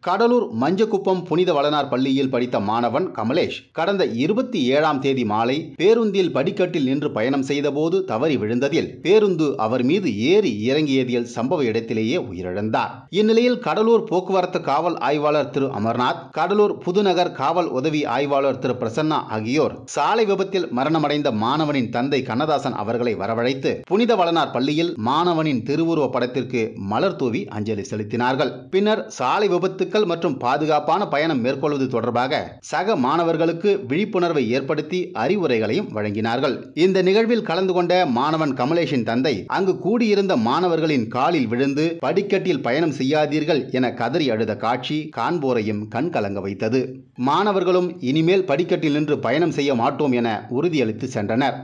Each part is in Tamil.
கடலூர் மஞ்சக்குப்பம் புனித வளனார் பள்ளியில் படித்த மாணவன் கமலேஷ் கடந்த 27ஆம் தேதி மாலை பேருந்தில் படிக்கட்டில் நின்று பயணம் செய்தபோது தவறி விழுந்ததில் பேருந்து அவர் மீது ஏறி இறங்கியதில் சம்பவ இடத்திலேயே உயிரிழந்தார். இந்நிலையில் கடலூர் போக்குவரத்து காவல் ஆய்வாளர் திரு அமர்நாத், கடலூர் புதுநகர் காவல் உதவி ஆய்வாளர் திரு பிரசன்னா ஆகியோர் சாலை விபத்தில் மரணமடைந்த மாணவனின் தந்தை கண்ணதாசன் அவர்களை வரவழைத்து புனித வளனார் பள்ளியில் மாணவனின் திருவுருவ படத்திற்கு மலர் தூவி அஞ்சலி செலுத்தினார்கள். பின்னர் சாலை விபத்துக்கள் மற்றும் பாதுகாப்பான பயணம் மேற்கொள்வது தொடர்பாக சக மாணவர்களுக்கு விழிப்புணர்வை ஏற்படுத்தி அறிவுரைகளையும் வழங்கினார்கள். இந்த நிகழ்வில் கலந்து கொண்ட மாணவன் கமலேஷின் தந்தை அங்கு கூடியிருந்த மாணவர்களின் காலில் விழுந்து படிக்கட்டில் பயணம் செய்யாதீர்கள் என கதறி அழுத காட்சி காண்போரையும் கண்கலங்க வைத்தது. மாணவர்களும் இனிமேல் படிக்கட்டில் நின்று பயணம் செய்ய மாட்டோம் என உறுதியளித்து சென்றனர்.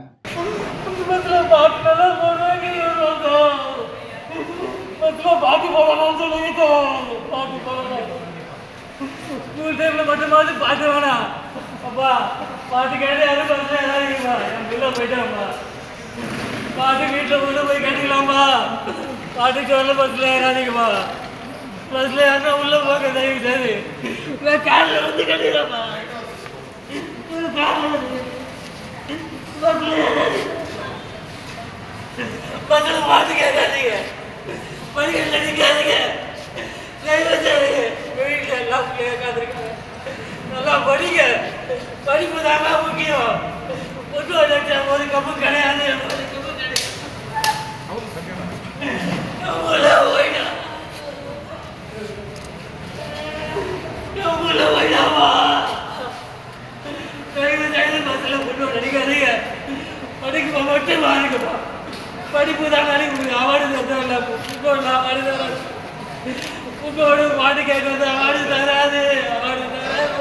ஸ்கூல் டைம்ல மட்டுமாவது பாட்டு வேணா அப்பா, பாட்டு கேட்டு யாரும் பஸ்ல ஏறாதீங்கப்பா, என் பிள்ளை போயிட்டாப்பா. பாட்டு வீட்டில் கொண்டு போய் கேட்டுக்கலாம்ப்பா, பாட்டு சொல்ல பஸ்ல ஏறாதீங்கப்பா. பஸ்ல யாருன்னா உள்ள போக தயவு செய்து காரில் வந்து கேட்டுக்கலாம்ப்பா. பஸ்ல பாட்டு கேட்காதீங்க, படிக்கல நிற்காதீங்க, வீட்டில் எல்லாம் கேட்காதிருக்காங்க. நல்லா படிங்க, படிப்பு தாங்க முக்கியம். பொட்டு வளர்ச்சால் ஒரு கப்பு கிடையாது, ஒரு கப்பு கிடையாது. போயிடாமா பஸ்ஸில் பொட்டு நடிக்காதீங்க, படிப்பு மட்டும் வாங்கிக்கப்பா. படிப்பு தான் உங்களுக்கு அவார்டு தரல, புக்கோட அவார்டு தராது, புக்கோடு பாட்டு கேட்கறது அவார்டு தராது, அவார்டு தராது.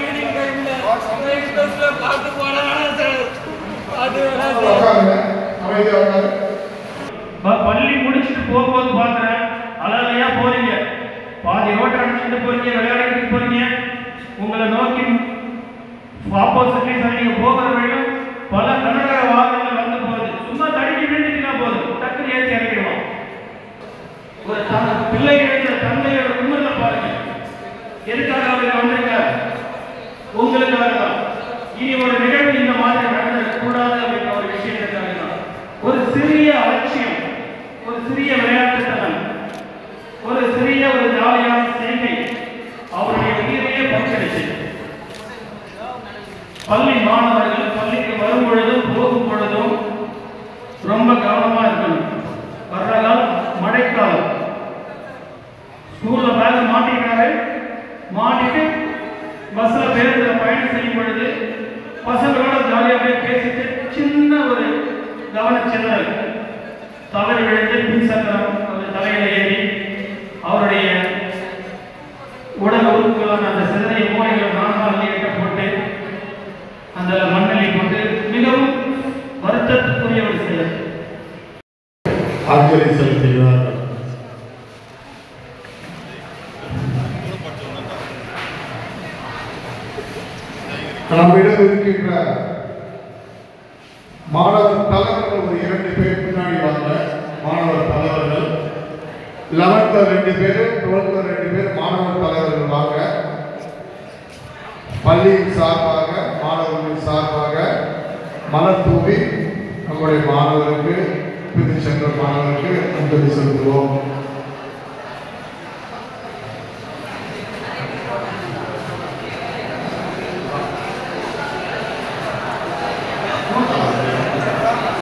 ஈவினிங் டைம்ல பாட்டு போட வேணாம் சார், பாட்டு வேணாம். பள்ளி முடிச்சுட்டு போகும்போது பாக்குறேன் அலையா போறீங்க, பாதி ரோட்டை அடிச்சுட்டு போறீங்க, விளையாடிட்டு போறீங்க. உங்களை நோக்கி ஆப்போசிட்லி நீங்க போகிற வழியும் பல கனரக வாகனங்கள் வந்து போகுது. சும்மா தடுக்கி விழுந்துட்டீங்கன்னா போதும், டக்குனு ஏற்றி இறக்கிடுவோம். ஒரு பிள்ளைகள் தந்தையோட உண்மையில பாருங்க, எதுக்காக அவங்க வந்திருக்க? உங்களுக்காக தான். இனி ஒரு நிகழ்வு இந்த மாதிரி நடந்துடக்கூடாது அப்படின்ற ஒரு விஷயத்துக்காக தான். ஒரு சிறிய அலட்சியம், ஒரு சிறிய விளையாட்டுத்தனம், ஒரு சிறிய ஒரு ஜாலியான செய்கை அவருடைய உயிரையே பங்களிச்சு. பள்ளி மாணவர்கள் பள்ளிக்கு வரும் பொழுதும் போகும் பொழுதும் ரொம்ப கவனமா இருக்கணும். வர்ற காலம் மழைக்காலம், ஸ்கூல்ல பேக் மாட்டிக்கிறாரு, மாட்டிட்டு பஸ்ல பேருந்துல பயணம் செய்யும் பொழுது பசங்களோட ஜாலியாகவே பேசிட்டு சின்ன ஒரு கவனச்சிதறல் தவறி விழுந்து பின் சக்கரம் அவர் தலையில ஏறி அவருடைய உடல் உறுப்புகளான அந்த சிதறிய மூளைகளை நான்கால் போட்டு அந்த மண்ணலை கொண்டு மிகவும் வருத்தத்துக்குரிய ஒரு செயல் அஞ்சலி செலுத்துகிறார்கள். நம்மிடம் இருக்கின்ற மாணவர் தலைவர்கள் ஒரு 2 பேர் பின்னாடி வாங்க. மாணவர் தலைவர்கள் 11th 2 பேர், 12th 2 பேர் மாணவர் தலைவர்கள் வாங்க. பள்ளியின் சார்பாக மாணவர்களின் சார்பாக மலர் தூவி நம்முடைய மாணவருக்கு பிரித்து சென்ற மாணவருக்கு அஞ்சலி செலுத்துவோம்.